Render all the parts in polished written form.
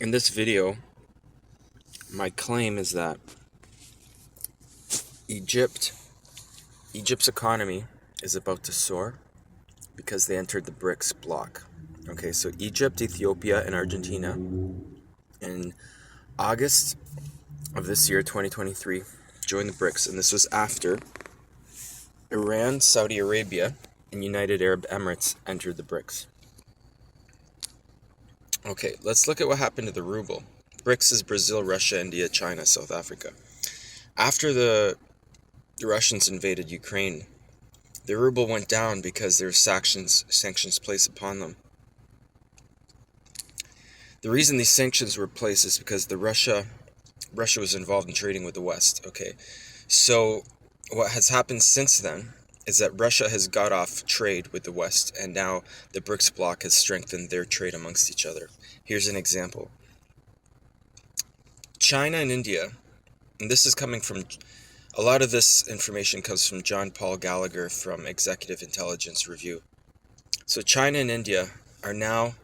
In this video, my claim is that Egypt's economy is about to soar because they entered the BRICS bloc. Okay, so Egypt, Ethiopia, and Argentina in August of this year, 2023, joined the BRICS, and this was after Iran, Saudi Arabia, and United Arab Emirates entered the BRICS. Okay, let's look at what happened to the ruble. BRICS is Brazil, Russia, India, China, South Africa. After the Russians invaded Ukraine, the ruble went down because there were sanctions placed upon them. The reason these sanctions were placed is because Russia was involved in trading with the West. Okay, so what has happened since then is that Russia has got off trade with the West, and now the BRICS bloc has strengthened their trade amongst each other. Here's an example. China and India, and this is coming from, a lot of this information comes from John Paul Gallagher from Executive Intelligence Review. So China and India are now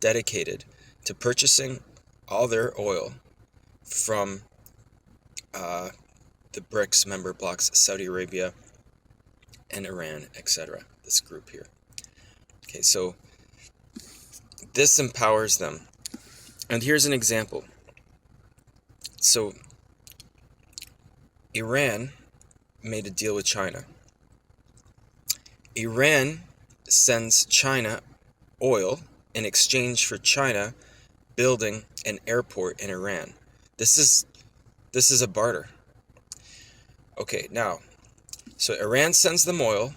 dedicated to purchasing all their oil from the BRICS member blocs, Saudi Arabia and Iran, etc. This group here. Okay, so this empowers them. And here's an example. So Iran made a deal with China. Iran sends China oil in exchange for China building an airport in Iran. This is a barter. Okay, now, so Iran sends them oil.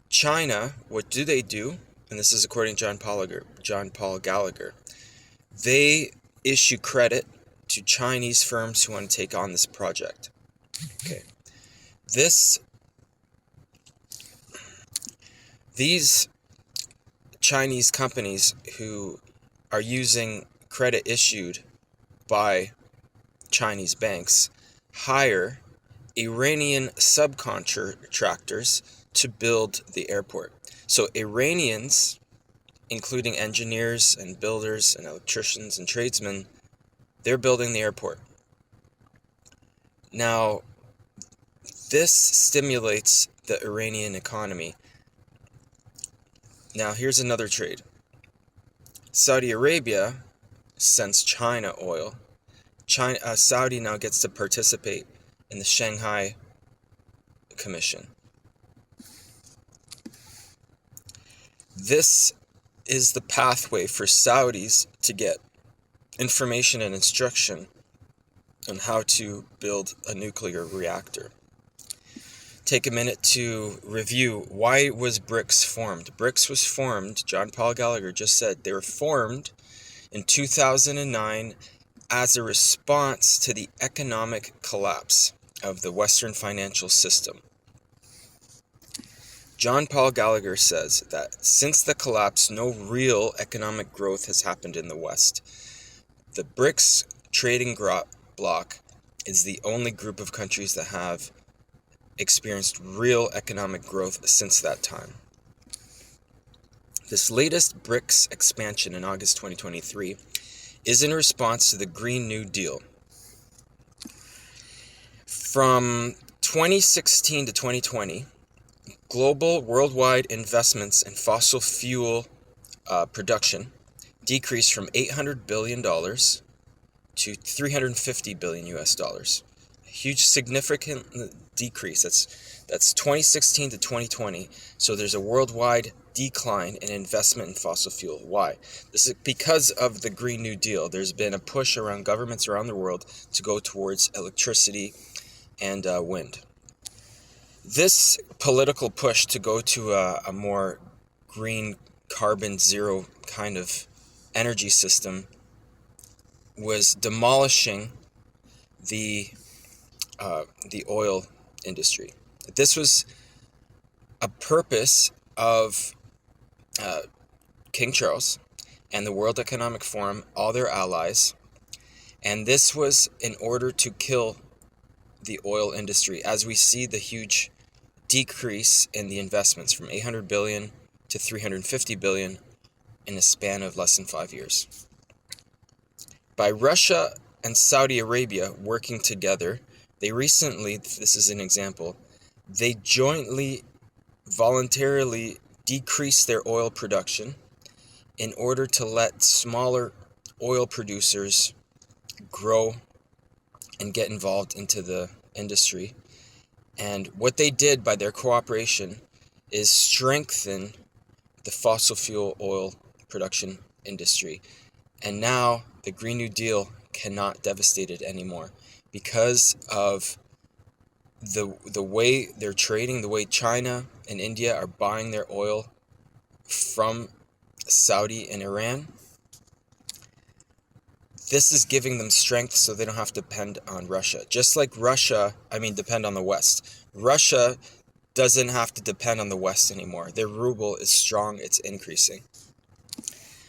China, what do? And this is according to John Paul Gallagher. They issue credit to Chinese firms who want to take on this project. Okay. These Chinese companies who are using credit issued by Chinese banks hire Iranian subcontractors to build the airport. So Iranians, including engineers and builders and electricians and tradesmen, they're building the airport. Now, this stimulates the Iranian economy. Now, here's another trade. Saudi Arabia sends China oil. Saudi now gets to participate in the Shanghai Commission. This is the pathway for Saudis to get information and instruction on how to build a nuclear reactor. Take a minute to review, why was BRICS formed? BRICS was formed, John Paul Gallagher just said, they were formed in 2009 as a response to the economic collapse of the Western financial system. John Paul Gallagher says that since the collapse, no real economic growth has happened in the West. The BRICS trading bloc is the only group of countries that have experienced real economic growth since that time. This latest BRICS expansion in August 2023 is in response to the Green New Deal. From 2016 to 2020, global worldwide investments in fossil fuel production decreased from $800 billion to $350 billion US. A huge significant decrease. That's 2016 to 2020. So there's a worldwide decline in investment in fossil fuel. Why? This is because of the Green New Deal. There's been a push around governments around the world to go towards electricity and wind. This political push to go to a more green, carbon zero kind of energy system was demolishing the oil industry. This was a purpose of King Charles and the World Economic Forum, all their allies, and this was in order to kill the oil industry, as we see the huge decrease in the investments from 800 billion to 350 billion in a span of less than 5 years. By Russia and Saudi Arabia working together, they recently, this is an example, they jointly, voluntarily decreased their oil production in order to let smaller oil producers grow and get involved into the industry. And what they did by their cooperation is strengthen the fossil fuel oil production industry. And now the Green New Deal cannot devastate it anymore because of the way they're trading, the way China and India are buying their oil from Saudi and Iran. This is giving them strength so they don't have to depend on Russia. Just like depend on the West. Russia doesn't have to depend on the West anymore. Their ruble is strong, it's increasing.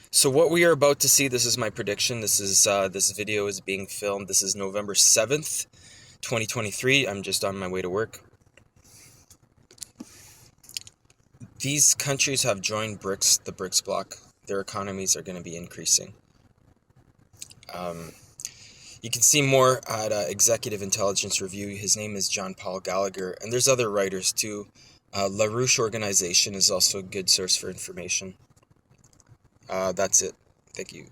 So what we are about to see, this is my prediction. This video is being filmed. This is November 7th, 2023. I'm just on my way to work. These countries have joined BRICS, the BRICS bloc. Their economies are going to be increasing. You can see more at Executive Intelligence Review. His name is John Paul Gallagher, and there's other writers too. LaRouche Organization is also a good source for information. That's it. Thank you.